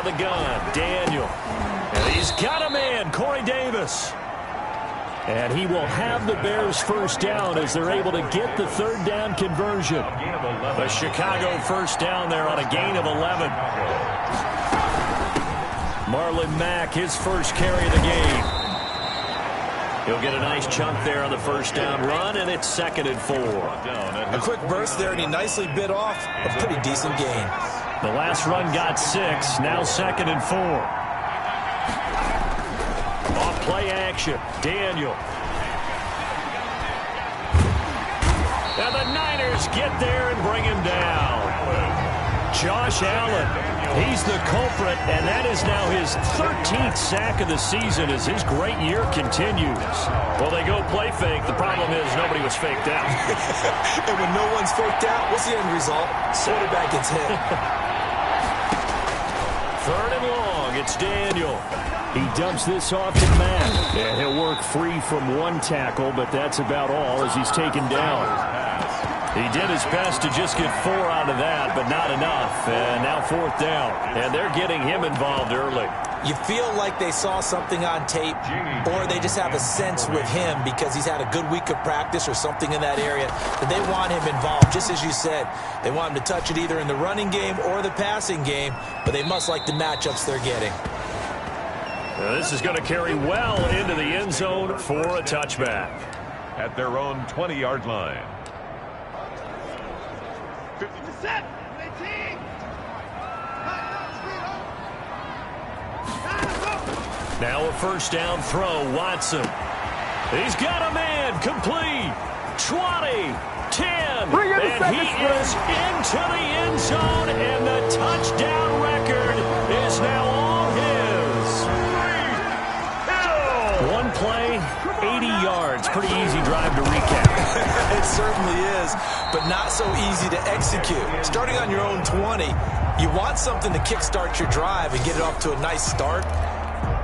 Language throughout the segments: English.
the gun. Daniel. And he's got a man, Corey Davis. And he will have the Bears first down as they're able to get the third down conversion. The Chicago first down there on a gain of 11. Marlon Mack, his first carry of the game. He'll get a nice chunk there on the first down run, and it's 2nd and 4. A quick burst there, and he nicely bit off a pretty decent gain. The last run got 6, now 2nd and 4. Off play action, Daniel. And the Niners get there and bring him down. Josh Allen, he's the culprit, and that is now his 13th sack of the season as his great year continues. Well, they go play fake. The problem is nobody was faked out. And when no one's faked out, what's the end result? Quarterback gets hit. 3rd and long, it's Daniel. He dumps this off to Matt. And he'll work free from one tackle, but that's about all as he's taken down. He did his best to just get 4 out of that, but not enough. And now 4th down. And they're getting him involved early. You feel like they saw something on tape, or they just have a sense with him because he's had a good week of practice or something in that area that they want him involved. Just as you said, they want him to touch it either in the running game or the passing game, but they must like the matchups they're getting. Now this is going to carry well into the end zone for a touchback. At their own 20-yard line. 57, 18. Now a first down throw, Watson. He's got a man, complete. 20, 10, and he is into the end zone, and the touchdown record is now all his. One play, 80 yards. Pretty easy drive to recap. It certainly is, but not so easy to execute. Starting on your own 20, you want something to kickstart your drive and get it off to a nice start.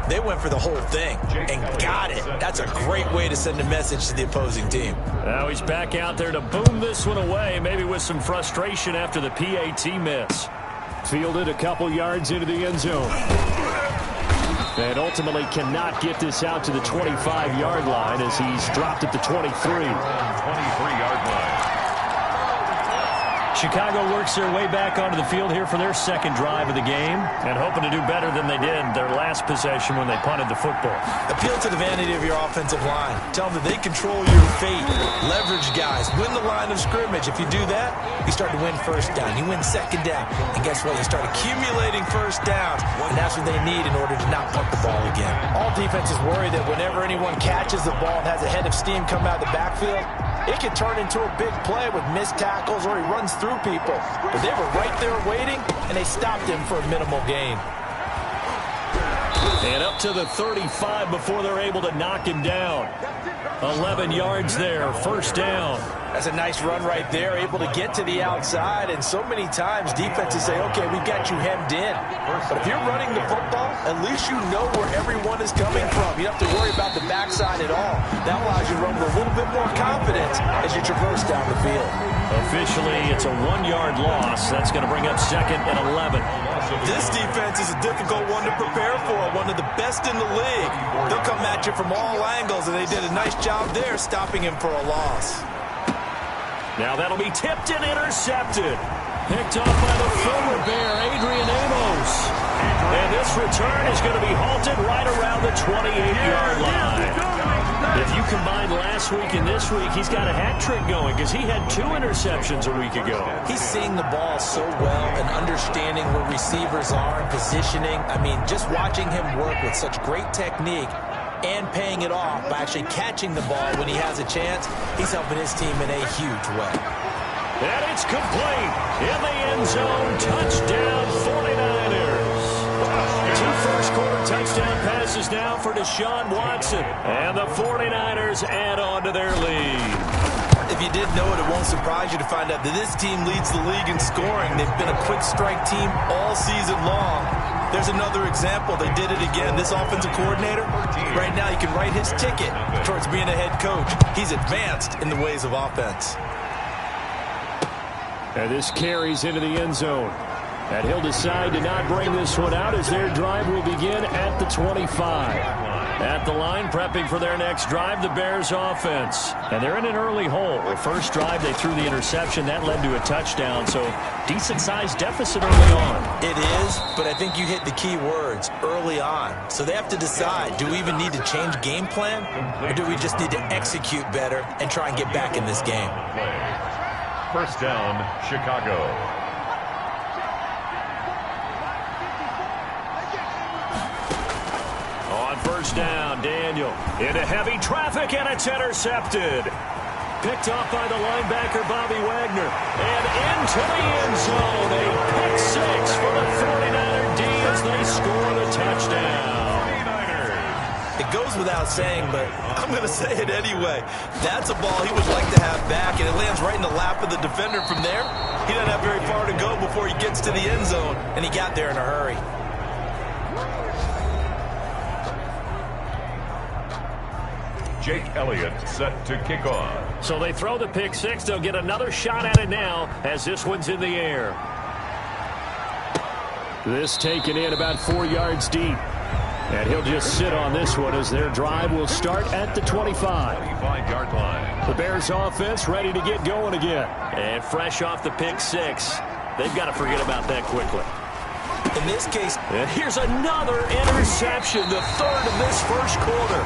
They went for the whole thing and got it. That's a great way to send a message to the opposing team. Now he's back out there to boom this one away, maybe with some frustration after the PAT miss. Fielded a couple yards into the end zone. And ultimately cannot get this out to the 25-yard line as he's dropped at the 23. 23-yard line. Chicago works their way back onto the field here for their second drive of the game and hoping to do better than they did their last possession when they punted the football. Appeal to the vanity of your offensive line. Tell them that they control your fate. Leverage guys. Win the line of scrimmage. If you do that, you start to win first down. You win second down. And guess what? You start accumulating first downs. And that's what they need in order to not punt the ball again. All defenses worry that whenever anyone catches the ball and has a head of steam come out of the backfield, it can turn into a big play with missed tackles or he runs through people. But they were right there waiting, and they stopped him for a minimal gain. And up to the 35 before they're able to knock him down. 11 yards there, first down. That's a nice run right there, able to get to the outside. And so many times defenses say, okay, we got you hemmed in. But if you're running the football, at least you know where everyone is coming from. You don't have to worry about the backside at all. That allows you to run with a little bit more confidence as you traverse down the field. Officially, it's a 1-yard loss. That's going to bring up 2nd and 11. This defense is a difficult one to prepare for, one of the best in the league. They'll come at you from all angles, and they did a nice job there stopping him for a loss. Now that'll be tipped and intercepted. Picked off by the former Bear, Adrian Amos. And this return is going to be halted right around the 28-yard line. If you combine last week and this week, he's got a hat trick going because he had 2 interceptions a week ago. He's seeing the ball so well and understanding where receivers are and positioning. I mean, just watching him work with such great technique and paying it off by actually catching the ball when he has a chance, he's helping his team in a huge way. And it's complete in the end zone. Touchdown 49ers. 2 first-quarter touchdown passes now for Deshaun Watson. And the 49ers add on to their lead. If you didn't know it, it won't surprise you to find out that this team leads the league in scoring. They've been a quick strike team all season long. There's another example. They did it again. This offensive coordinator, right now, you can write his ticket towards being a head coach. He's advanced in the ways of offense. And this carries into the end zone. And he'll decide to not bring this one out as their drive will begin at the 25. At the line, prepping for their next drive, the Bears offense. And they're in an early hole. The first drive, they threw the interception. That led to a touchdown, so decent-sized deficit early on. It is, but I think you hit the key words, early on. So they have to decide, do we even need to change game plan, or do we just need to execute better and try and get back in this game? First down, Chicago. On first down, Daniel into heavy traffic, and it's intercepted. Picked off by the linebacker, Bobby Wagner. And into the end zone. A pick six for the 49er D as they score the touchdown. It goes without saying, but I'm going to say it anyway. That's a ball he would like to have back, and it lands right in the lap of the defender from there. He doesn't have very far to go before he gets to the end zone, and he got there in a hurry. Jake Elliott set to kick off. So they throw the pick six. They'll get another shot at it now as this one's in the air. This taken in about 4 yards deep. And he'll just sit on this one as their drive will start at the 25. 25-yard line. The Bears offense ready to get going again. And fresh off the pick six. They've got to forget about that quickly. In this case, and here's another interception, the third of this first quarter.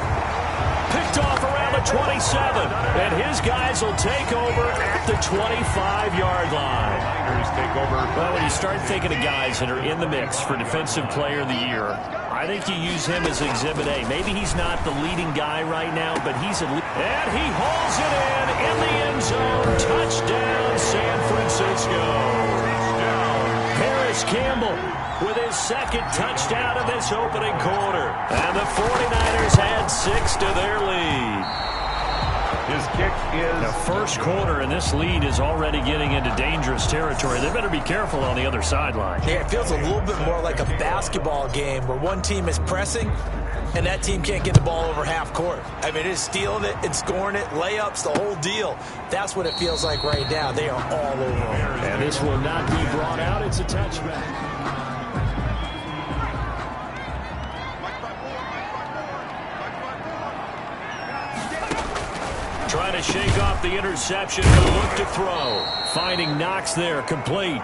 Picked off around the 27, and his guys will take over at the 25-yard line. Take over. Well, when you start thinking of guys that are in the mix for Defensive Player of the Year, I think you use him as Exhibit A. Maybe he's not the leading guy right now, but he's at least. And he hauls it in the end zone. Touchdown, San Francisco. Paris Campbell with his second touchdown of this opening quarter. And the 49ers add 6 to their lead. His kick is... The first quarter, and this lead is already getting into dangerous territory. They better be careful on the other sideline. Yeah, it feels a little bit more like a basketball game where one team is pressing and that team can't get the ball over half court. I mean, it's stealing it, it's scoring it, layups, the whole deal. That's what it feels like right now. They are all over them. And this will not be brought out. It's a touchback. Trying to shake off the interception, but look to throw. Finding Knox there, complete.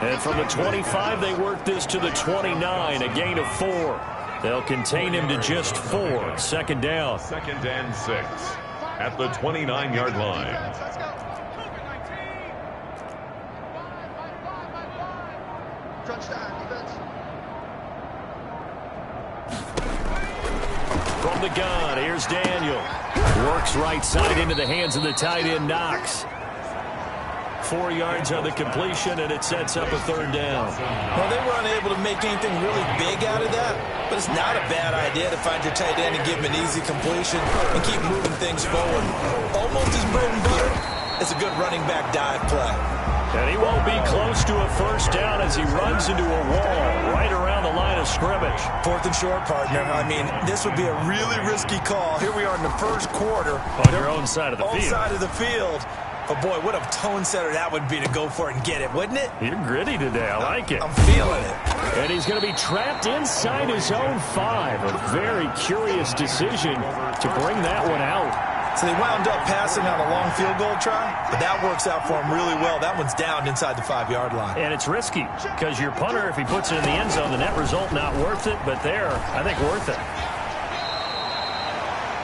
And from the 25, they work this to the 29, a gain of 4. They'll contain him to just 4. Second down. Second and 6 at the 29-yard line. From the gun, here's Daniel. Works right side into the hands of the tight end, Knox. 4 yards on the completion, and it sets up a third down. Well, they were unable to make anything really big out of that, but it's not a bad idea to find your tight end and give him an easy completion and keep moving things forward. Almost his bread and butter. It's a good running back dive play. And he won't be close to a first down as he runs into a wall right around the line of scrimmage. 4th and short, partner. I mean, this would be a really risky call. Here we are in the first quarter. On your own side of the field. Own side of the field. But, boy, what a tone setter that would be to go for it and get it, wouldn't it? You're gritty today. I like it. I'm feeling it. And he's going to be trapped inside his own 5. A very curious decision to bring that one out. So they wound up passing on a long field goal try, but that works out for him really well. That one's down inside the 5-yard line. And it's risky because your punter, if he puts it in the end zone, the net result not worth it, but there, I think worth it.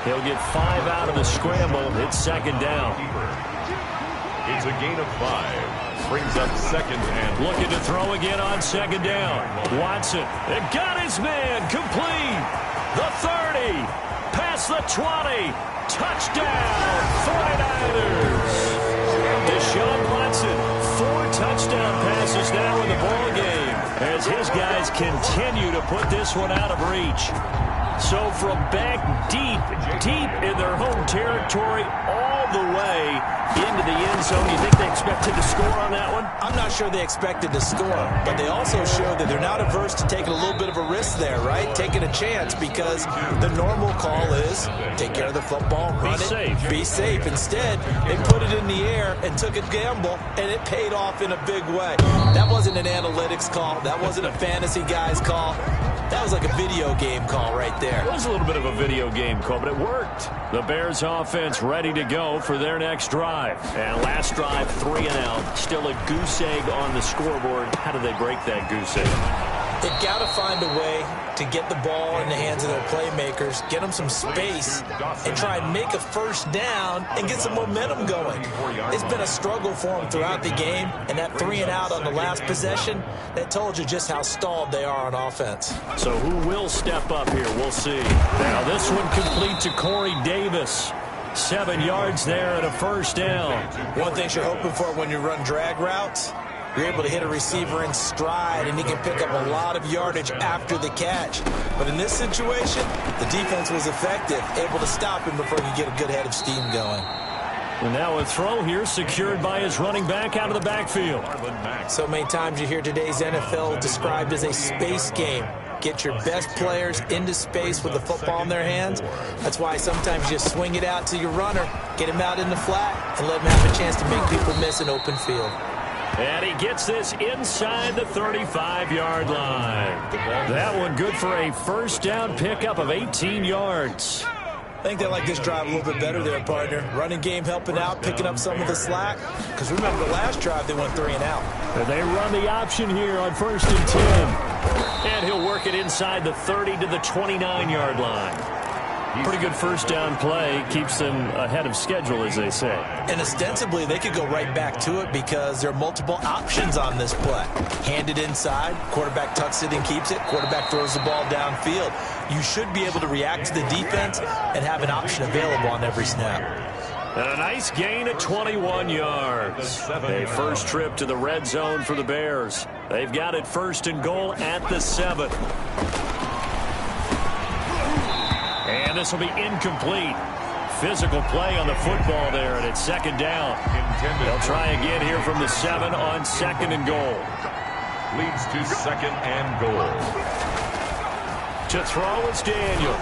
He'll get 5 out of the scramble. It's second down. It's a gain of 5. Brings up second and... Looking to throw again on second down. Watson, it got his man, complete. The 30, past the 20. Touchdown, 49ers. Deshaun Watson, 4 touchdown passes now in the ball game as his guys continue to put this one out of reach. So from back deep in their home territory, all of the way into the end zone. You think they expected to score on that one? I'm not sure they expected to score, but they also showed that they're not averse to taking a little bit of a risk there, right? Taking a chance, because the normal call is take care of the football, run it, be safe. Instead, they put it in the air and took a gamble, and it paid off in a big way. That wasn't an analytics call. That wasn't a fantasy guy's call. That was like a video game call right there. It was a little bit of a video game call, but it worked. The Bears offense ready to go for their next drive. And last drive, 3 and out. Still a goose egg on the scoreboard. How do they break that goose egg? They've got to find a way to get the ball in the hands of their playmakers, get them some space, and try and make a first down and get some momentum going. It's been a struggle for them throughout the game, and that 3 and out on the last possession, that told you just how stalled they are on offense. So who will step up here? We'll see. Now this one complete to Corey Davis. 7 yards there and a first down. One thing you're hoping for when you run drag routes, you're able to hit a receiver in stride, and he can pick up a lot of yardage after the catch. But in this situation, the defense was effective, able to stop him before he could get a good head of steam going. And now a throw here secured by his running back out of the backfield. So many times you hear today's NFL described as a space game. Get your best players into space with the football in their hands. That's why sometimes you swing it out to your runner, get him out in the flat, and let him have a chance to make people miss an open field. And he gets this inside the 35-yard line. That one good for a first down pickup of 18 yards. I think they like this drive a little bit better there, partner. Running game helping out, picking up some of the slack. Because remember, the last drive they went 3 and out. And they run the option here on 1st and 10. And he'll work it inside the 30 to the 29-yard line. Pretty good first down play. Keeps them ahead of schedule, as they say. And ostensibly, they could go right back to it because there are multiple options on this play. Hand it inside. Quarterback tucks it and keeps it. Quarterback throws the ball downfield. You should be able to react to the defense and have an option available on every snap. And a nice gain of 21 yards. A first trip to the red zone for the Bears. They've got it 1st and goal at the 7. And this will be incomplete. Physical play on the football there, and it's 2nd down. They'll try again here from the 7 on 2nd and goal. Leads to 2nd and goal. To throw is Daniel.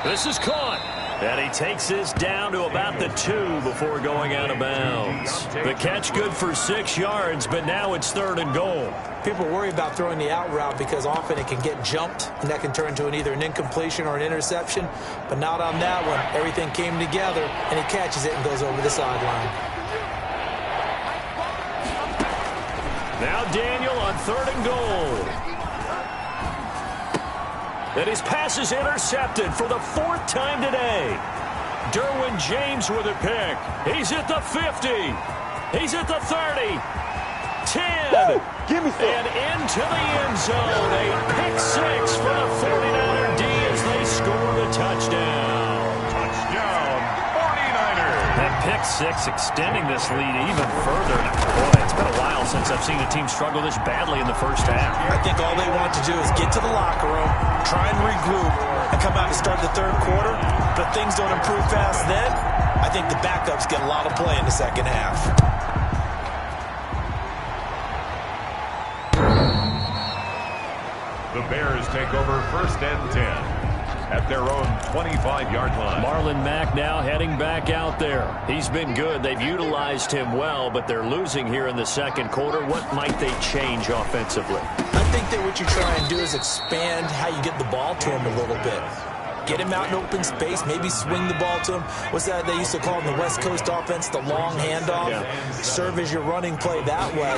This is caught. And he takes this down to about the 2 before going out of bounds. The catch good for 6 yards, but now it's 3rd and goal. People worry about throwing the out route because often it can get jumped, and that can turn into either an incompletion or an interception. But not on that one. Everything came together, and he catches it and goes over the sideline. Now Daniel on 3rd and goal. And his pass is intercepted for the 4th time today. Derwin James with a pick. He's at the 50. He's at the 30. 10. Give me some. And into the end zone. A pick 6 for the 49er D as they score the touchdown. Touchdown, 49ers. That pick 6 extending this lead even further. Boy, it's been a while since I've seen a team struggle this badly in the first half. I think all they want to do is get to the locker room, try and regroup, and come out and start the 3rd quarter. But if things don't improve fast then, I think the backups get a lot of play in the 2nd half. The Bears take over 1st and 10 at their own 25-yard line. Marlon Mack now heading back out there. He's been good. They've utilized him well, but they're losing here in the 2nd quarter. What might they change offensively? I think that what you try and do is expand how you get the ball to him a little bit. Get him out in open space, maybe swing the ball to him. What's that they used to call in the West Coast offense, the long handoff? Yeah. Serve as your running play that way,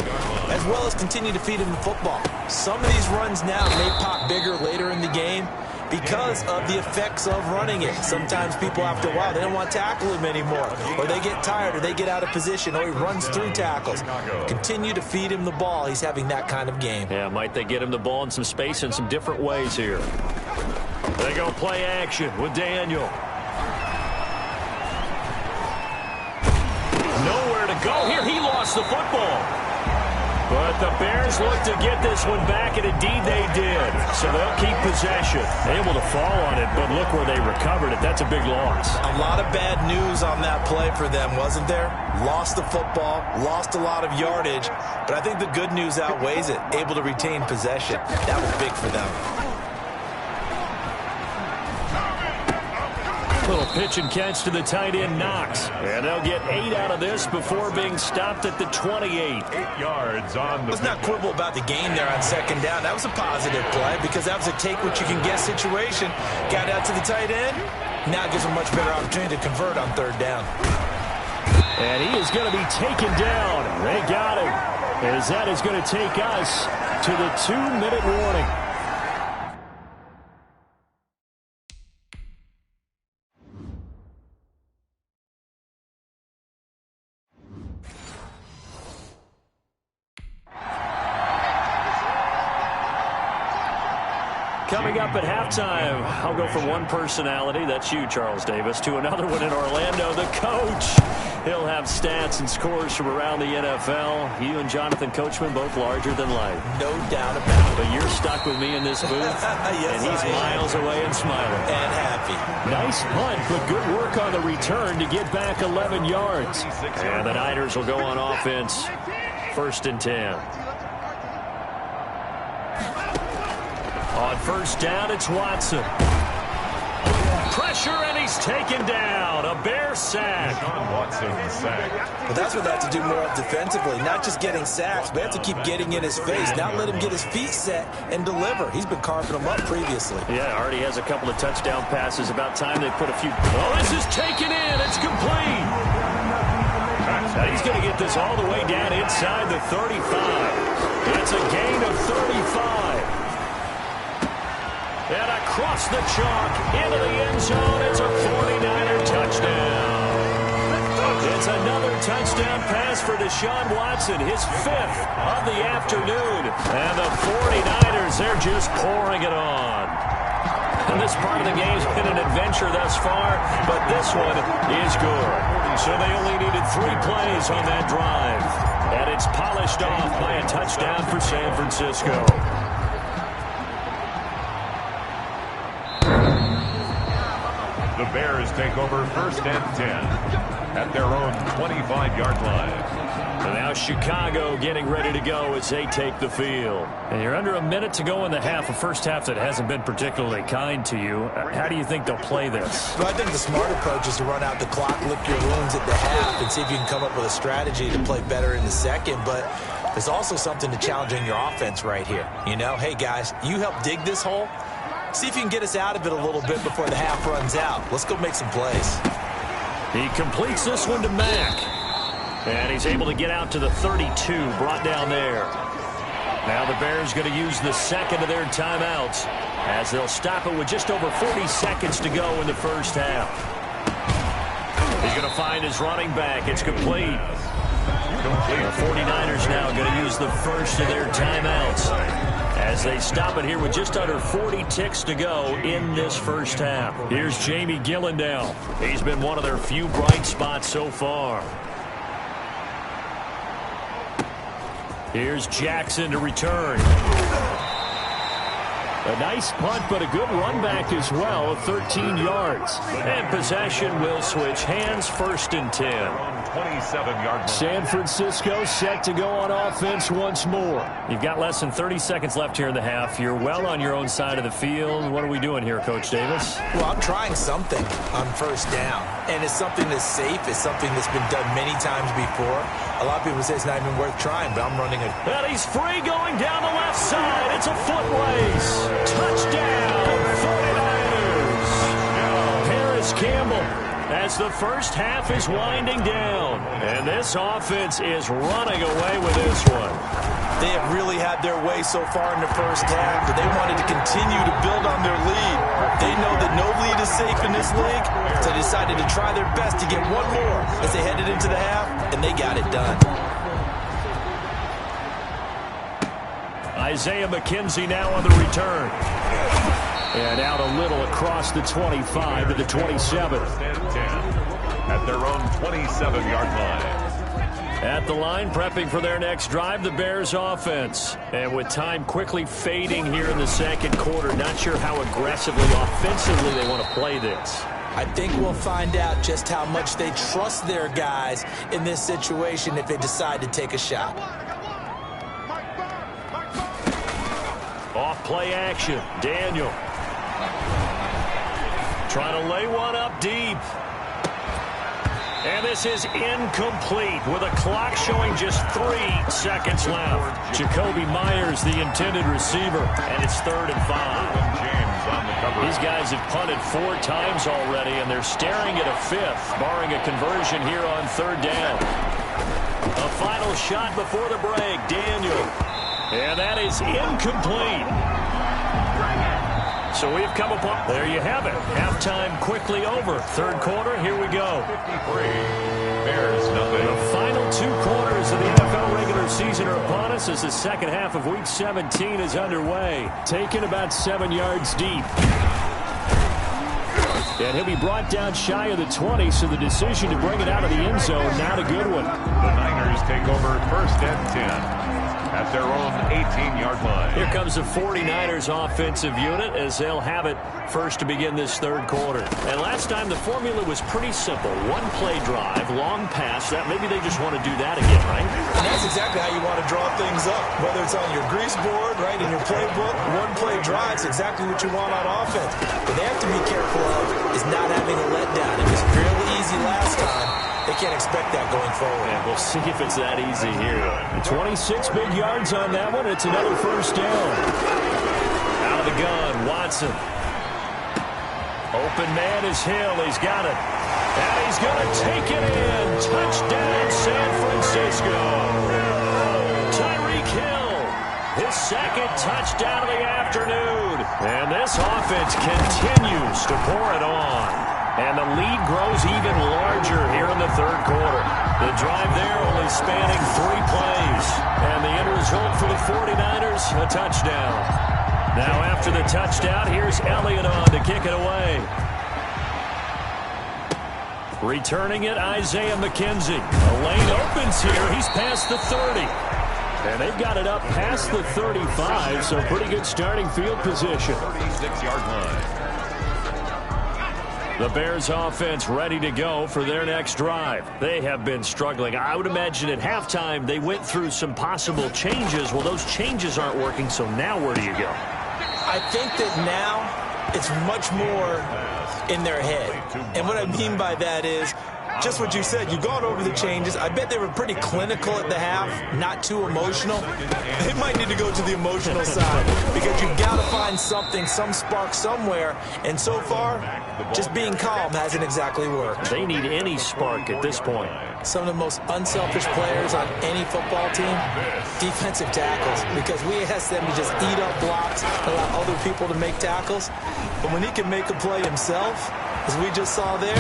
as well as continue to feed him the football. Some of these runs now may pop bigger later in the game because of the effects of running it. Sometimes people, after a while, they don't want to tackle him anymore, or they get tired, or they get out of position, or he runs through tackles. Continue to feed him the ball. He's having that kind of game. Yeah, might they get him the ball in some space in some different ways here. They go play action with Daniel. Nowhere to go here. He lost the football. But the Bears look to get this one back, and indeed they did. So they'll keep possession. Able to fall on it, but look where they recovered it. That's a big loss. A lot of bad news on that play for them, wasn't there? Lost the football, lost a lot of yardage, but I think the good news outweighs it. Able to retain possession. That was big for them. Little pitch and catch to the tight end, Knox. And they'll get 8 out of this before being stopped at the 28. 8 yards on the... Let's not quibble about the game there on second down. That was a positive play because that was a take-what-you-can-get situation. Got out to the tight end. Now it gives them a much better opportunity to convert on third down. And he is going to be taken down. They got him. As that is going to take us to the 2-minute warning. Coming up at halftime, I'll go from one personality, that's you, Charles Davis, to another one in Orlando, the coach. He'll have stats and scores from around the NFL. You and Jonathan Coachman, both larger than life. No doubt about it. But you're stuck with me in this booth, yes, and he's miles away and smiling. And happy. Nice punt, but good work on the return to get back 11 yards. And the Niners will go on offense, 1st and 10. On first down, it's Watson. Pressure, and he's taken down. A Bear sack. Watson sack. Well, that's what they have to do more of defensively. Not just getting sacks, but they have to keep getting in his face. Not let him get his feet set and deliver. He's been carving them up previously. Yeah, already has a couple of touchdown passes. About time they put a few. Oh, this is taken in. It's complete. Now he's going to get this all the way down inside the 35. It's a gain of 35. And across the chalk, into the end zone, it's a 49er touchdown. It's another touchdown pass for Deshaun Watson, his 5th of the afternoon. And the 49ers, they're just pouring it on. And this part of the game's been an adventure thus far, but this one is good. So they only needed 3 plays on that drive. And it's polished off by a touchdown for San Francisco. The Bears take over 1st and 10 at their own 25-yard line. And now Chicago getting ready to go as they take the field. And you're under a minute to go in the half, a first half that hasn't been particularly kind to you. How do you think they'll play this? Well, I think the smart approach is to run out the clock, lick your wounds at the half, and see if you can come up with a strategy to play better in the second. But there's also something to challenging your offense right here. You know, hey, guys, you help dig this hole. See if you can get us out of it a little bit before the half runs out. Let's go make some plays. He completes this one to Mack. And he's able to get out to the 32, brought down there. Now the Bears going to use the second of their timeouts as they'll stop it with just over 40 seconds to go in the first half. He's going to find his running back. It's complete. The 49ers now going to use the first of their timeouts as they stop it here with just under 40 ticks to go in this first half. Here's Jamie Gillandale. He's been one of their few bright spots so far. Here's Jackson to return. A nice punt, but a good run back as well, 13 yards. And possession will switch hands, 1st and 10. 27-yard line. San Francisco set to go on offense once more. You've got less than 30 seconds left here in the half. You're well on your own side of the field. What are we doing here, Coach Davis? Well, I'm trying something on first down. And it's something that's safe. It's something that's been done many times before. A lot of people say it's not even worth trying, but I'm running it. And he's free going down the left side. It's a foot race. Touchdown, 49ers. Paris Campbell as the first half is winding down. And this offense is running away with this one. They have really had their way so far in the first half, but they wanted to continue to build on their lead. They know that no lead is safe in this league, so they decided to try their best to get one more as they headed into the half, and they got it done. Isaiah McKenzie now on the return. And out a little across the 25 to the 27. At their own 27-yard line. At the line, prepping for their next drive, the Bears offense. And with time quickly fading here in the second quarter, not sure how aggressively, offensively they want to play this. I think we'll find out just how much they trust their guys in this situation if they decide to take a shot. Off play action. Daniel. Trying to lay one up deep. And this is incomplete with a clock showing just 3 seconds left. Jacoby Myers, the intended receiver, and it's 3rd and 5. These guys have punted 4 times already, and they're staring at a 5th, barring a conversion here on 3rd down. A final shot before the break, Daniel. And that is incomplete. So we've come upon, there you have it. Halftime quickly over. 3rd quarter, here we go. 53, Bears nothing. The final 2 quarters of the NFL regular season are upon us as the second half of Week 17 is underway. Taken about 7 yards deep. And he'll be brought down shy of the 20, so the decision to bring it out of the end zone, not a good one. The Niners take over 1st and 10. At their own 18-yard line. Here comes the 49ers offensive unit as they'll have it first to begin this 3rd quarter. And last time the formula was pretty simple. 1-play drive, long pass. That maybe they just want to do that again, right? And that's exactly how you want to draw things up. Whether it's on your grease board, right, in your playbook, 1-play drive is exactly what you want on offense. What they have to be careful of is not having a letdown. It was fairly easy last time. They can't expect that going forward. And we'll see if it's that easy here. 26 big yards on that one. It's another 1st down. Out of the gun, Watson. Open man is Hill. He's got it. And he's going to take it in. Touchdown, San Francisco. Tyreek Hill. His 2nd touchdown of the afternoon. And this offense continues to pour it on. And the lead grows even larger here in the 3rd quarter. The drive there only spanning 3 plays. And the end result for the 49ers, a touchdown. Now after the touchdown, here's Elliott on to kick it away. Returning it, Isaiah McKenzie. A lane opens here. He's past the 30. And they've got it up past the 35, so pretty good starting field position. 36-yard line. The Bears offense ready to go for their next drive. They have been struggling. I would imagine at halftime they went through some possible changes. Well, those changes aren't working, so now where do you go? I think that now it's much more in their head. And what I mean by that is just what you said. You've gone over the changes. I bet they were pretty clinical at the half, not too emotional. They might need to go to the emotional side because you've got to find something, some spark somewhere. And so far, just being calm hasn't exactly worked. They need any spark at this point. Some of the most unselfish players on any football team, defensive tackles, because we ask them to just eat up blocks, allow other people to make tackles. But when he can make a play himself, as we just saw there,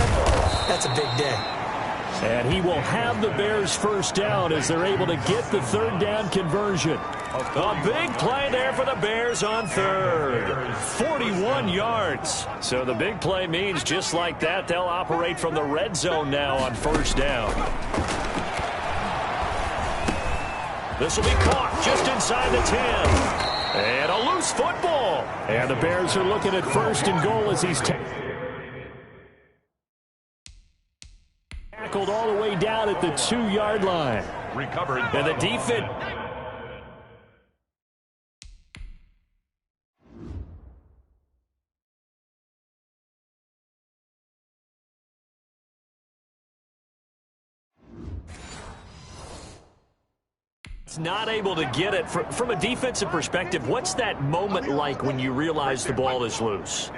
that's a big day. And he will have the Bears 1st down as they're able to get the 3rd down conversion. A big play there for the Bears on 3rd. 41 yards. So the big play means just like that, they'll operate from the red zone now on 1st down. This will be caught just inside the 10. And a loose football. And the Bears are looking at 1st and goal as he's tackled all the way down at the 2-yard line. Recovered. And the defense. It's not able to get it. From a defensive perspective, what's that moment like when you realize the ball is loose?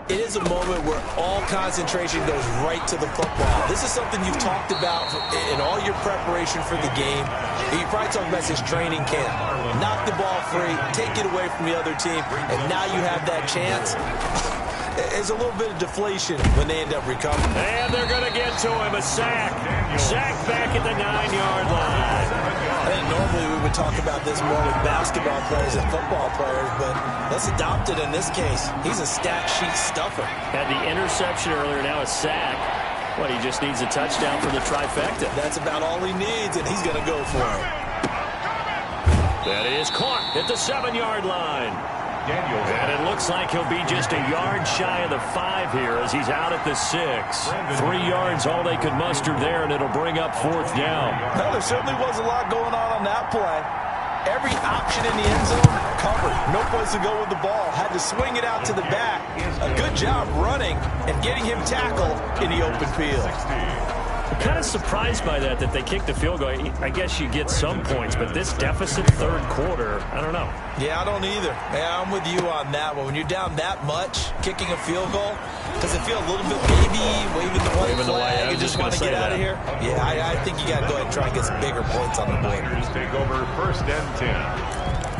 It is a moment where all concentration goes right to the football. This is something you've talked about in all your preparation for the game. You probably talked about since training camp. Knock the ball free, take it away from the other team, and now you have that chance. There's a little bit of deflation when they end up recovering. And they're going to get to him, a sack. Sack back at the 9-yard line. I think normally we would talk about this more with basketball players and football players, but let's adopt it in this case. He's a stat sheet stuffer. Had the interception earlier, now a sack. Well, he just needs a touchdown for the trifecta. That's about all he needs, and he's going to go for it. That is caught at the 7-yard line. Daniels. And it looks like he'll be just a yard shy of the 5 here as he's out at the 6. 3 yards, all they could muster there, and it'll bring up 4th down. Well, there certainly was a lot going on that play. Every option in the end zone covered. No place to go with the ball. Had to swing it out to the back. A good job running and getting him tackled in the open field. I'm kind of surprised by that they kicked the field goal. I guess you get some points, but this deficit 3rd quarter, I don't know. Yeah, I don't either. Yeah, I'm with you on that one. When you're down that much, kicking a field goal, does it feel a little bit baby, waving the white flag, and just want to get out of here? Yeah, I think you got to go ahead and try and get some bigger points on the board. Take over 1st and 10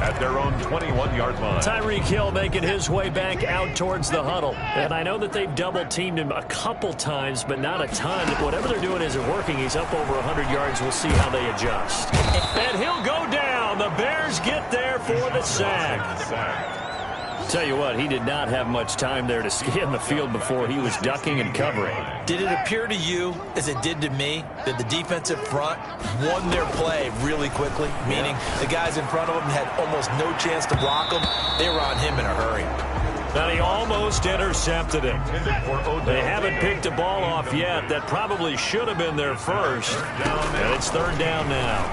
at their own 21-yard line. Tyreek Hill making his way back out towards the huddle. And I know that they've double-teamed him a couple times, but not a ton. Whatever they're doing isn't working. He's up over 100 yards. We'll see how they adjust. And he'll go down. The Bears get there for the sack. Tell you what, he did not have much time there to scan the field before he was ducking and covering. Did it appear to you, as it did to me, that the defensive front won their play really quickly? Meaning the guys in front of them had almost no chance to block him. They were on him in a hurry. Now he almost intercepted it. They haven't picked a ball off yet. That probably should have been their first. And it's 3rd down now.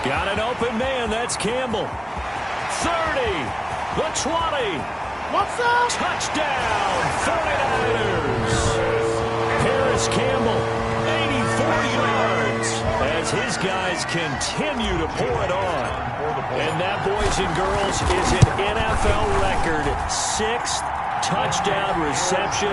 Got an open man. That's Campbell. 30. The 20. What's up? Touchdown, 49ers. Harris Campbell, 84 yards, as his guys continue to pour it on. And that, boys and girls, is an NFL record 6th touchdown reception.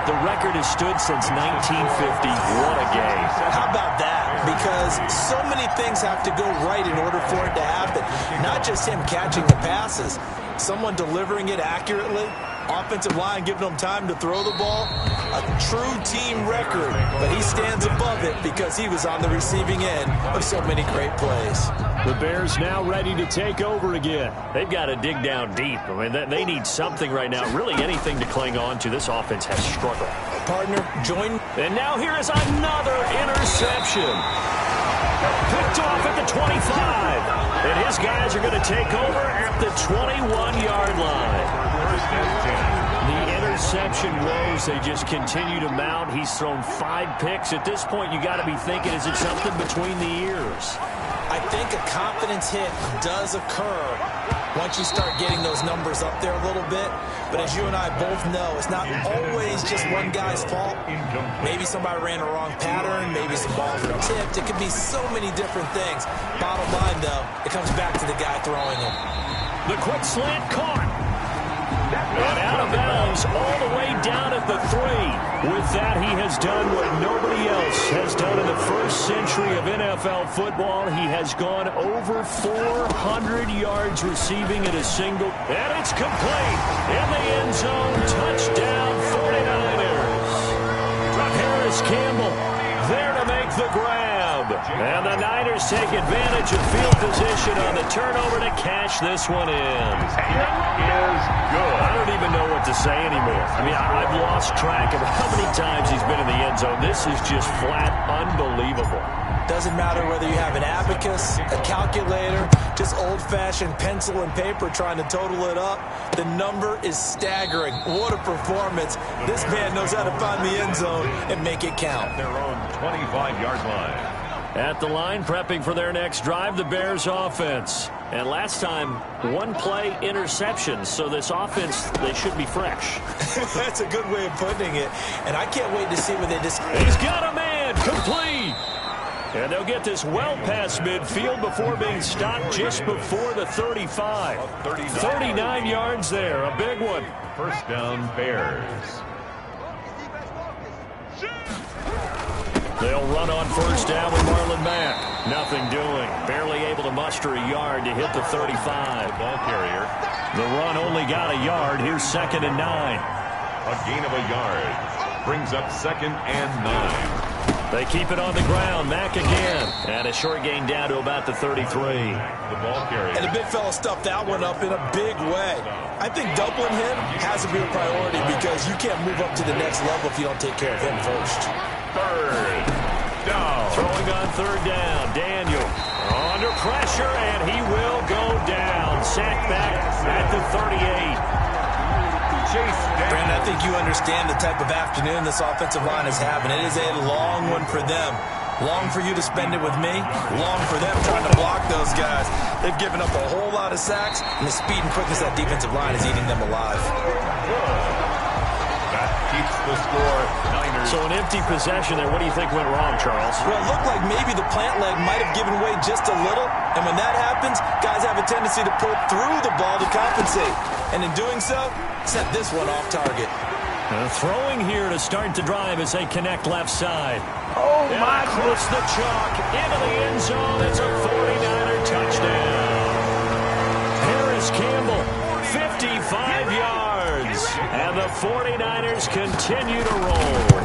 The record has stood since 1950. What a game. How about that? Because so many things have to go right in order for it to happen. Not just him catching the passes, someone delivering it accurately, offensive line giving them time to throw the ball. A true team record, but he stands above it because he was on the receiving end of so many great plays. The Bears now ready to take over again. They've got to dig down deep. I mean, they need something right now, really anything to cling on to. This offense has struggled. Partner, join. And now here is another interception. Picked off at the 25. And his guys are going to take over at the 21-yard line. The interception woes, they just continue to mount. He's thrown 5 picks. At this point, you got to be thinking, is it something between the ears? I think a confidence hit does occur once you start getting those numbers up there a little bit. But as you and I both know, it's not always just one guy's fault. Maybe somebody ran a wrong pattern. Maybe some balls were tipped. It could be so many different things. Bottom line, though, it comes back to the guy throwing them. The quick slant caught. And out of bounds all the way down at the 3. With that, he has done what nobody else has done in the first century of NFL football. He has gone over 400 yards receiving in a single. And it's complete. In the end zone, touchdown 49ers. Harris Campbell there to make the grab. And the Niners take advantage of field position on the turnover to cash this one in. Is good. I don't even know what to say anymore. I mean, I've lost track of how many times he's been in the end zone. This is just flat unbelievable. Doesn't matter whether you have an abacus, a calculator, just old-fashioned pencil and paper trying to total it up. The number is staggering. What a performance. This man knows how to find the end zone and make it count. Their own 25-yard line. At the line, prepping for their next drive, the Bears offense. And last time, 1-play interception. So this offense, they should be fresh. That's a good way of putting it. And I can't wait to see when they just... He's got a man, complete. And they'll get this well past midfield before being stopped just before the 35. 39 yards there, a big one. 1st down, Bears. They'll run on 1st down with Marlon Mack. Nothing doing. Barely able to muster a yard to hit the 35. Ball carrier. The run only got a yard. Here's 2nd and 9. A gain of a yard. Brings up 2nd and 9. They keep it on the ground. Mack again. And a short gain down to about the 33. The ball carrier. And the big fella stuffed that one up in a big way. I think doubling him has to be a priority because you can't move up to the next level if you don't take care of him first. Third down. Throwing on third down. Daniel under pressure, and he will go down. Sacked back at the 38. Brandon, I think you understand the type of afternoon this offensive line is having. It is a long one for them. Long for you to spend it with me. Long for them trying to block those guys. They've given up a whole lot of sacks, and the speed and quickness of that defensive line is eating them alive. That keeps the score. Niners. So an empty possession there. What do you think went wrong, Charles? Well, it looked like maybe the plant leg might have given way just a little, and when that happens, guys have a tendency to pull through the ball to compensate. And in doing so, set this one off target. Throwing here to start the drive as they connect left side. Oh, and my across the chalk into the end zone. It's a 49er touchdown. Harris Campbell, 55 yards. And the 49ers continue to roll.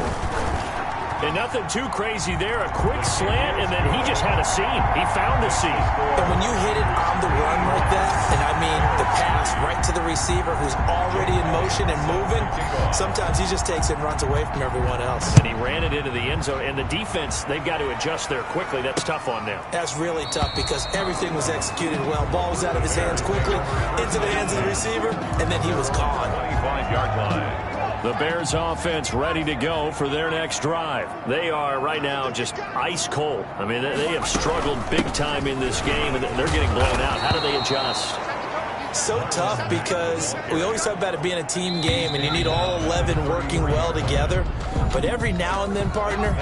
And nothing too crazy there. A quick slant, and then he just had a seam. He found the seam. And when you hit it on the run like that, and I mean the pass right to the receiver who's already in motion and moving, sometimes he just takes it and runs away from everyone else. And he ran it into the end zone. And the defense, they've got to adjust there quickly. That's tough on them. That's really tough because everything was executed well. Ball was out of his hands quickly, into the hands of the receiver, and then he was gone. 25-yard line. The Bears offense ready to go for their next drive. They are right now just ice cold. I mean, they have struggled big time in this game, and they're getting blown out. How do they adjust? So tough because we always talk about it being a team game and you need all 11 working well together. But every now and then, partner,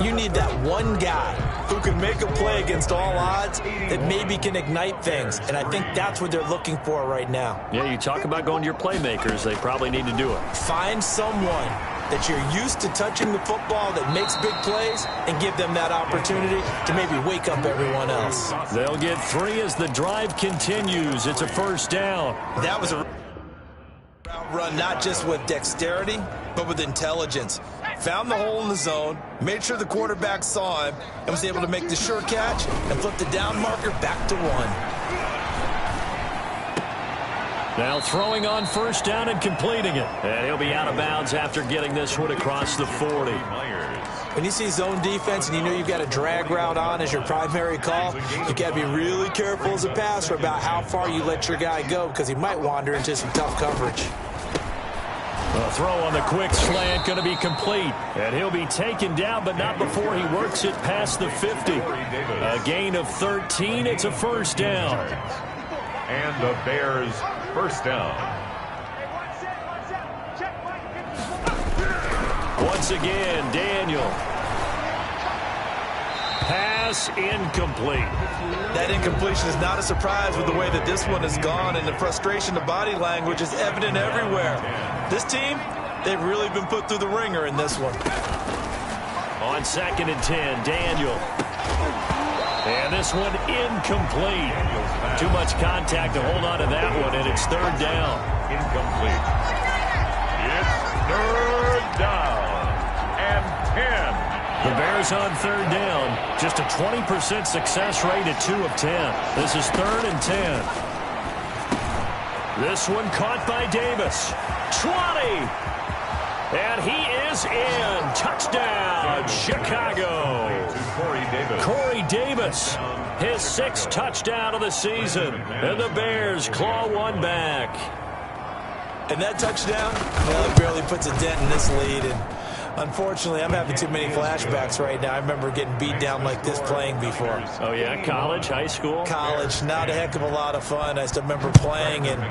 you need that one guy who can make a play against all odds that maybe can ignite things. And I think that's what they're looking for right now. Yeah, you talk about going to your playmakers. They probably need to do it. Find someone that you're used to touching the football that makes big plays and give them that opportunity to maybe wake up everyone else. They'll get 3 as the drive continues. It's a first down. That was a run not just with dexterity, but with intelligence. Found the hole in the zone, made sure the quarterback saw him, and was able to make the sure catch and flip the down marker back to 1. Now throwing on first down and completing it. And he'll be out of bounds after getting this one across the 40. When you see zone defense and you know you've got a drag route on as your primary call, you got to be really careful as a passer about how far you let your guy go because he might wander into some tough coverage. The throw on the quick slant going to be complete. And he'll be taken down, but not before he works it past the 50. A gain of 13. It's a first down. And the Bears first down. Once again, Daniel. Pass incomplete. That incompletion is not a surprise with the way that this one has gone, and the frustration of body language is evident everywhere. This team, they've really been put through the ringer in this one. On 2nd and 10, Daniel. And this one incomplete. Too much contact to hold on to that one, and it's 3rd down. Incomplete. It's 3rd down and 10. The Bears on 3rd down. Just a 20% success rate at 2 of 10. This is 3rd and 10. This one caught by Davis. 20. And he is in. Touchdown, Chicago. Corey Davis, his 6th touchdown of the season. And the Bears claw one back. And that touchdown, well, it barely puts a dent in this lead. And unfortunately, I'm having too many flashbacks right now. I remember getting beat down like this playing before. Oh, yeah? College, high school? College. Not a heck of a lot of fun. I still remember playing and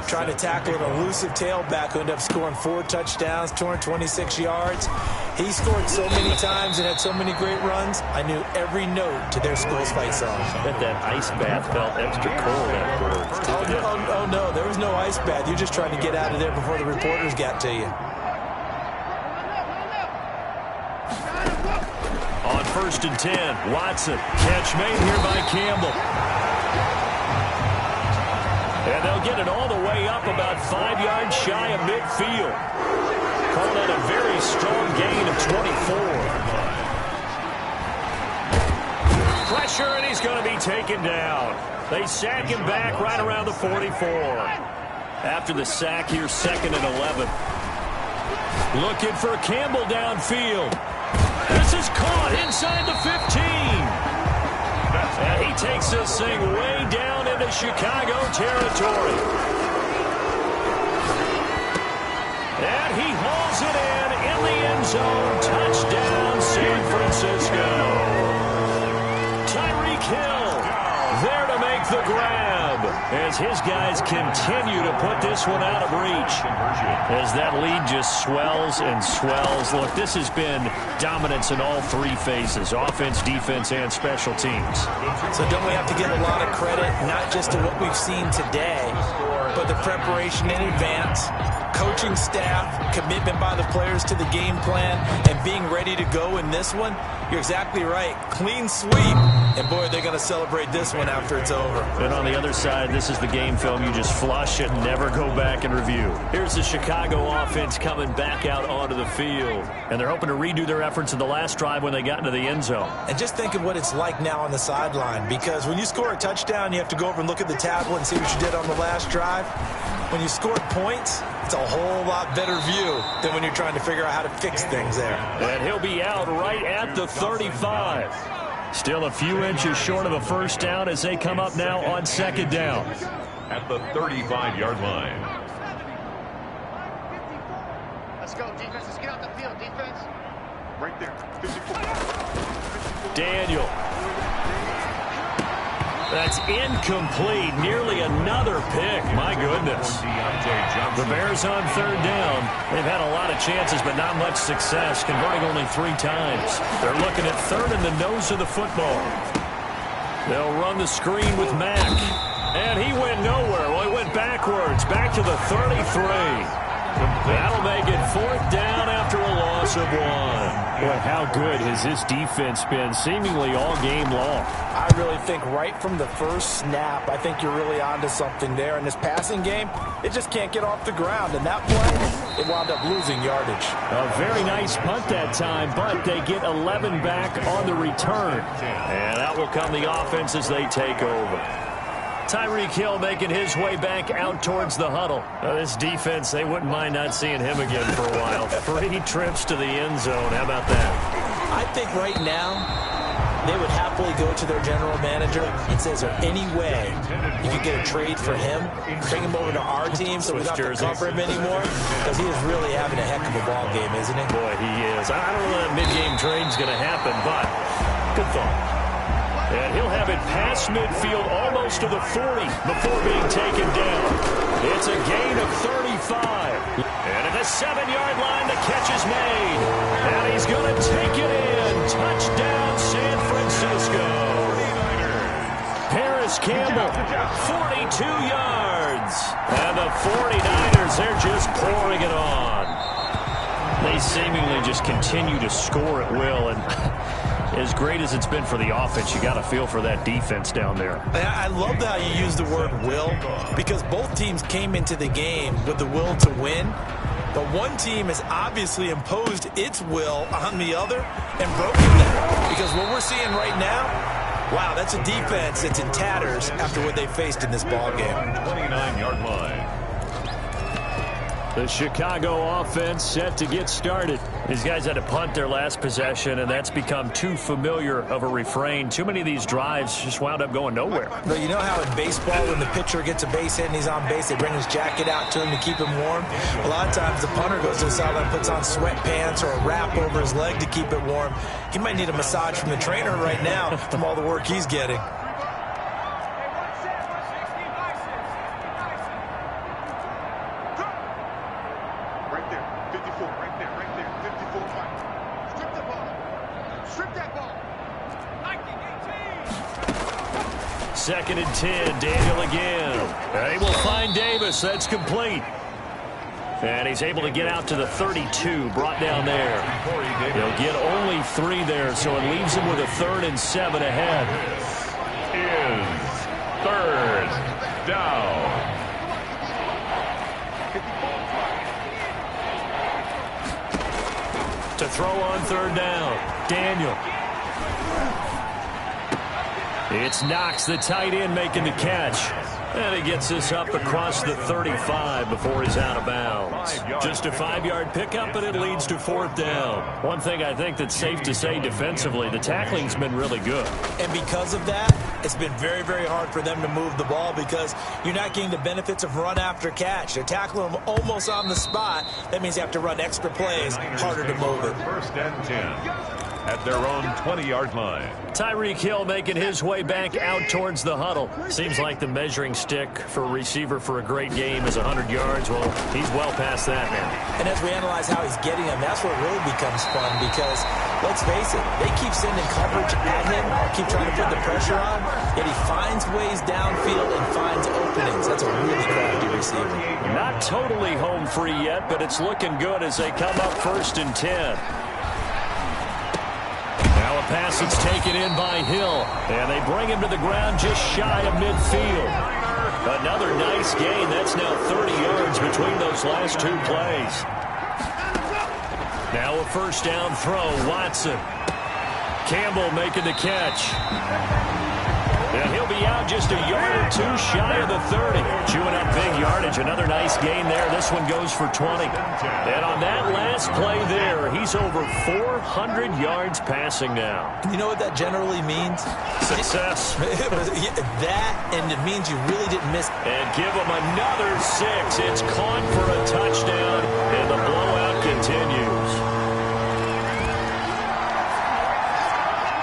trying to tackle an elusive tailback who ended up scoring 4 touchdowns, 226 yards. He scored so many times and had so many great runs, I knew every note to their school's fight song. I bet that ice bath felt extra cold afterwards. Oh, no, there was no ice bath. You're just trying to get out of there before the reporters got to you. On 1st and 10, Watson. Catch made here by Campbell. And they'll get it all the way up about 5 yards shy of midfield. Called out a very strong gain of 24. Pressure, and he's going to be taken down. They sack him back right around the 44. After the sack, here's 2nd and 11. Looking for Campbell downfield. This is caught inside the 15. And he takes this thing way down into Chicago territory. And he hauls it in the end zone. Touchdown, San Francisco. Tyreek Hill there to make the grab as his guys continue to put this one out of reach. As that lead just swells and swells. Look, this has been dominance in all three phases, offense, defense, and special teams. So don't we have to give a lot of credit, not just to what we've seen today, but the preparation in advance, coaching staff, commitment by the players to the game plan, and being ready to go in this one? You're exactly right. Clean sweep. And, boy, they're going to celebrate this one after it's over. And on the other side, this is the game film you just flush and never go back and review. Here's the Chicago offense coming back out onto the field. And they're hoping to redo their efforts in the last drive when they got into the end zone. And just think of what it's like now on the sideline, because when you score a touchdown, you have to go over and look at the tablet and see what you did on the last drive. When you scored points, it's a whole lot better view than when you're trying to figure out how to fix things there. And he'll be out right at the 35. Still a few inches short of a first down as they come up now on 2nd down. At the 35-yard line. Let's go, defense. Let's get out the field, defense. Right there. 54. Daniel. That's incomplete. Nearly another pick. My goodness. The Bears on 3rd down. They've had a lot of chances, but not much success, converting only 3 times. They're looking at 3rd in the nose of the football. They'll run the screen with Mack. And he went nowhere. Well, he went backwards, back to the 33. That'll make it 4th down after a loss of 1. Boy, how good has this defense been seemingly all game long? I really think right from the first snap, I think you're really onto something there. In this passing game, it just can't get off the ground. And that play, it wound up losing yardage. A very nice punt that time, but they get 11 back on the return. And out will come the offense as they take over. Tyreek Hill making his way back out towards the huddle. This defense, they wouldn't mind not seeing him again for a while. 3 trips to the end zone. How about that? I think right now they would happily go to their general manager and say, is there any way you could get a trade for him, bring him over to our team so we don't have to cover him anymore? Because he is really having a heck of a ball game, isn't he? Boy, he is. I don't know that mid-game trade's going to happen, but good thought. And he'll have it past midfield almost to the 40 before being taken down. It's a gain of 35. And at the 7-yard line, the catch is made. And he's going to take it in. Touchdown, San Francisco. Paris Campbell, 42 yards. And the 49ers, they're just pouring it on. They seemingly just continue to score at will. And as great as it's been for the offense, you got to feel for that defense down there. I love how you use the word will, because both teams came into the game with the will to win. But one team has obviously imposed its will on the other and broken that. Because what we're seeing right now, wow, that's a defense that's in tatters after what they faced in this ballgame. 29-yard line. The Chicago offense set to get started. These guys had to punt their last possession, and that's become too familiar of a refrain. Too many of these drives just wound up going nowhere. But you know how in baseball, when the pitcher gets a base hit and he's on base, they bring his jacket out to him to keep him warm? A lot of times the punter goes to the sideline, puts on sweatpants or a wrap over his leg to keep it warm. He might need a massage from the trainer right now from all the work he's getting. Second and 10, Daniel again. They will find Davis. That's complete. And he's able to get out to the 32, brought down there. He'll get only 3 there, so it leaves him with a 3rd and 7 ahead. Is 3rd down. To throw on 3rd down, Daniel. It's Knox, the tight end, making the catch. And he gets this up across the 35 before he's out of bounds. Just a 5-yard pickup, and it leads to 4th down. One thing I think that's safe to say defensively, the tackling's been really good. And because of that, it's been very, very hard for them to move the ball because you're not getting the benefits of run after catch. They're tackling them almost on the spot. That means you have to run extra plays, harder to move it. 1st and 10 at their own 20-yard line. Tyreek Hill making his way back out towards the huddle. Seems like the measuring stick for a receiver for a great game is 100 yards. Well, he's well past that now. And as we analyze how he's getting them, that's where it really becomes fun because, let's face it, they keep sending coverage at him, keep trying to put the pressure on, yet he finds ways downfield and finds openings. That's a really crafty receiver. Not totally home free yet, but it's looking good as they come up 1st and 10. Now a pass that's taken in by Hill, and they bring him to the ground just shy of midfield. Another nice gain. That's now 30 yards between those last 2 plays. Now a 1st down throw, Watson. Campbell making the catch. And he'll be out just a yard or 2 shy of the 30. Chewing up big yardage. Another nice gain there. This one goes for 20. And on that last play there, he's over 400 yards passing now. You know what that generally means? Success. That, and it means you really didn't miss. And give him another 6. It's caught for a touchdown, and the blowout continues.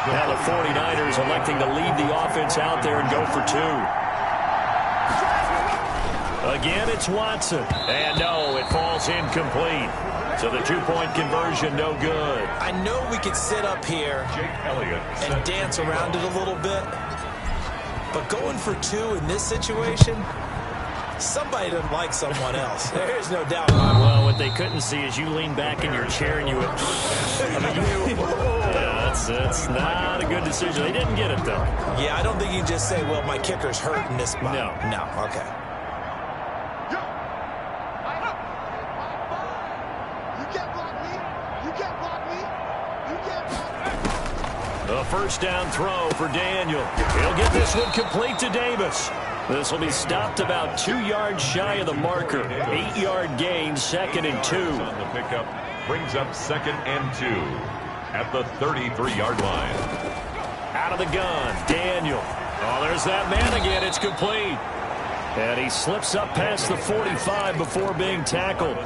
Now the 49ers electing to leave the offense out there and go for 2. Again, it's Watson. And no, it falls incomplete. So the 2-point conversion, no good. I know we could sit up here and dance around it a little bit. But going for 2 in this situation, somebody doesn't like someone else. There's no doubt. Well, what they couldn't see is you lean back in your chair and you went, that's not a good decision. They didn't get it, though. Yeah, I don't think you can just say, well, my kicker's hurt in this spot. No, okay. A 1st down throw for Daniel. He'll get this one complete to Davis. This will be stopped about 2 yards shy of the marker. 8-yard gain, 2nd and 2. On the pickup brings up 2nd and 2 at the 33-yard line. Out of the gun, Daniel. Oh, there's that man again. It's complete. And he slips up past the 45 before being tackled.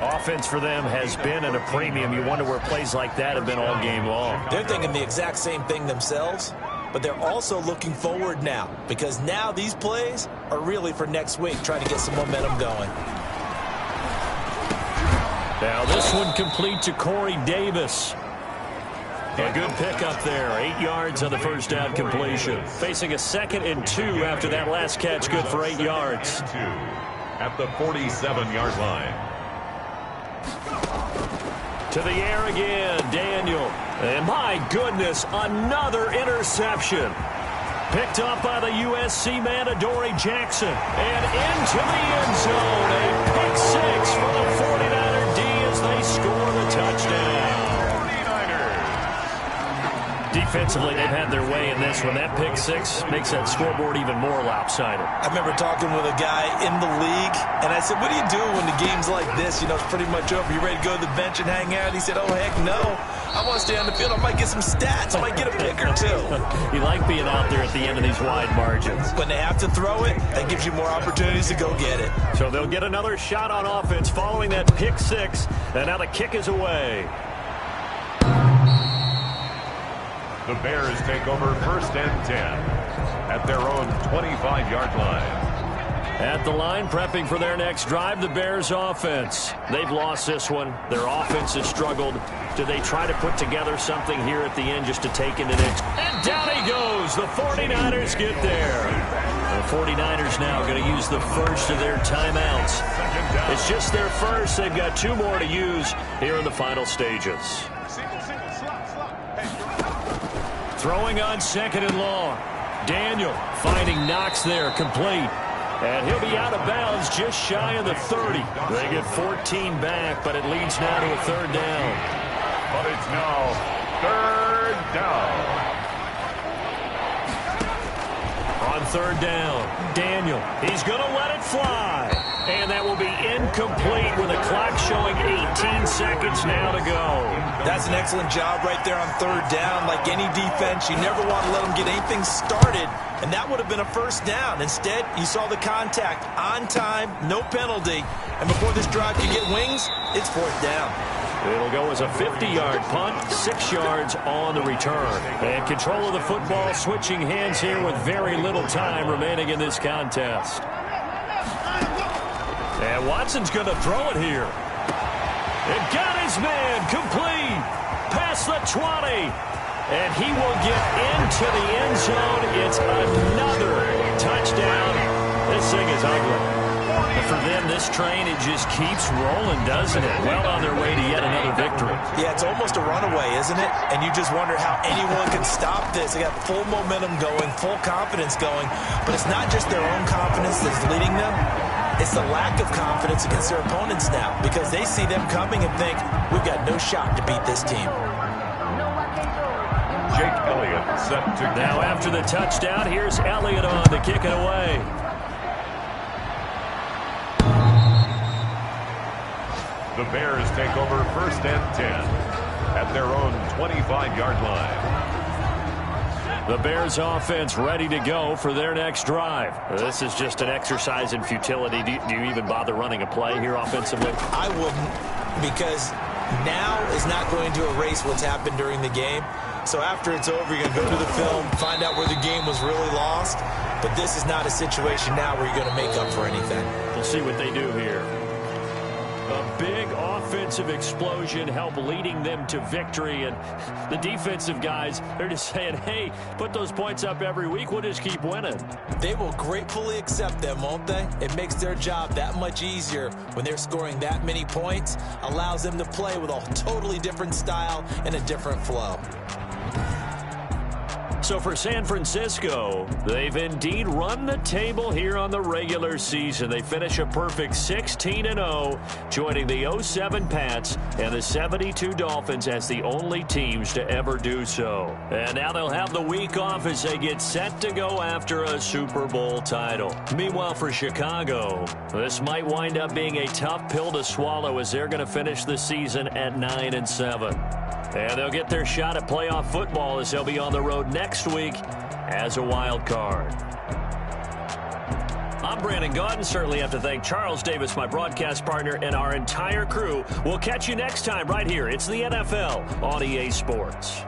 Offense for them has been at a premium. You wonder where plays like that have been all game long. They're thinking the exact same thing themselves, but they're also looking forward now because now these plays are really for next week, trying to get some momentum going. Now this one complete to Corey Davis. A good pickup there. 8 yards on the 1st down completion. Facing a 2nd and 2 after that last catch. Good for 8 yards. At the 47-yard line. To the air again, Daniel. And my goodness, another interception. Picked up by the USC man, Adoree Jackson. And into the end zone. A pick 6 for the 49er D as they score the touchdown. Defensively, they've had their way in this one. That pick 6 makes that scoreboard even more lopsided. I remember talking with a guy in the league, and I said, what do you do when the game's like this? You know, it's pretty much over. You ready to go to the bench and hang out? He said, oh, heck no. I want to stay on the field. I might get some stats. I might get a pick or 2. You like being out there at the end of these wide margins. When they have to throw it, that gives you more opportunities to go get it. So they'll get another shot on offense following that pick 6, and now the kick is away. The Bears take over 1st and 10 at their own 25-yard line. At the line, prepping for their next drive, the Bears offense. They've lost this one. Their offense has struggled. Do they try to put together something here at the end just to take in the next? And down he goes. The 49ers get there. The 49ers now going to use the first of their timeouts. It's just their first. They've got 2 more to use here in the final stages. Throwing on 2nd and long. Daniel finding Knox there, complete. And he'll be out of bounds just shy of the 30. They get 14 back, but it leads now to a 3rd down. But it's now 3rd down. third down. Daniel, he's going to let it fly. And that will be incomplete with the clock showing 18 seconds now to go. That's an excellent job right there on third down. Like any defense, you never want to let them get anything started, and that would have been a first down. Instead, you saw the contact on time, no penalty, and before this drive could get wings, it's fourth down. It'll go as a 50-yard punt, 6 yards on the return. And control of the football switching hands here with very little time remaining in this contest. And Watson's going to throw it here. And got his man complete. Past the 20. And he will get into the end zone. It's another touchdown. This thing is ugly. But for them, this train, it just keeps rolling, doesn't it? Well on their way to yet another victory. Yeah, it's almost a runaway, isn't it? And you just wonder how anyone can stop this. They got full momentum going, full confidence going. But it's not just their own confidence that's leading them. It's the lack of confidence against their opponents now, because they see them coming and think, we've got no shot to beat this team. Jake Elliott set to now after the touchdown, here's Elliott on to kick it away. The Bears take over first and 10 at their own 25-yard line. The Bears offense ready to go for their next drive. This is just an exercise in futility. Do you even bother running a play here offensively? I wouldn't, because now is not going to erase what's happened during the game. So after it's over, you're going to go to the film, find out where the game was really lost. But this is not a situation now where you're going to make up for anything. We'll see what they do here. A big offensive explosion help leading them to victory, and the defensive guys, they're just saying, hey, put those points up every week, we'll just keep winning. They will gratefully accept them, won't they? It makes their job that much easier when they're scoring that many points, allows them to play with a totally different style and a different flow. So for San Francisco, they've indeed run the table here on the regular season. They finish a perfect 16-0, joining the 07 Pats and the 72 Dolphins as the only teams to ever do so. And now they'll have the week off as they get set to go after a Super Bowl title. Meanwhile, for Chicago, this might wind up being a tough pill to swallow as they're going to finish the season at 9-7. And they'll get their shot at playoff football as they'll be on the road next week as a wild card. I'm Brandon Gaudin. Certainly have to thank Charles Davis, my broadcast partner, and our entire crew. We'll catch you next time right here. It's the NFL on EA Sports.